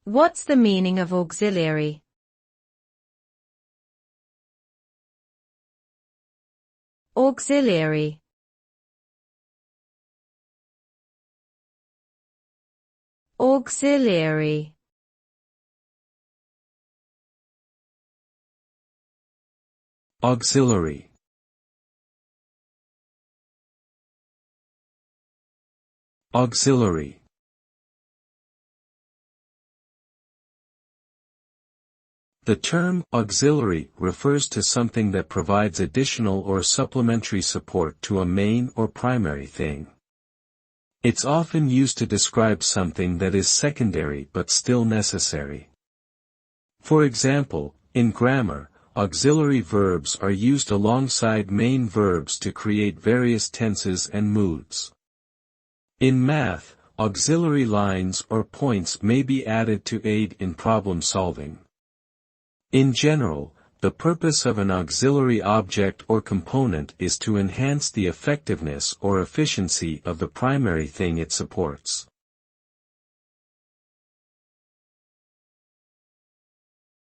What's the meaning of auxiliary? Auxiliary. Auxiliary. Auxiliary. Auxiliary. The term auxiliary refers to something that provides additional or supplementary support to a main or primary thing. It's often used to describe something that is secondary but still necessary. For example, in grammar, auxiliary verbs are used alongside main verbs to create various tenses and moods. In math, auxiliary lines or points may be added to aid in problem solving. In general, the purpose of an auxiliary object or component is to enhance the effectiveness or efficiency of the primary thing it supports.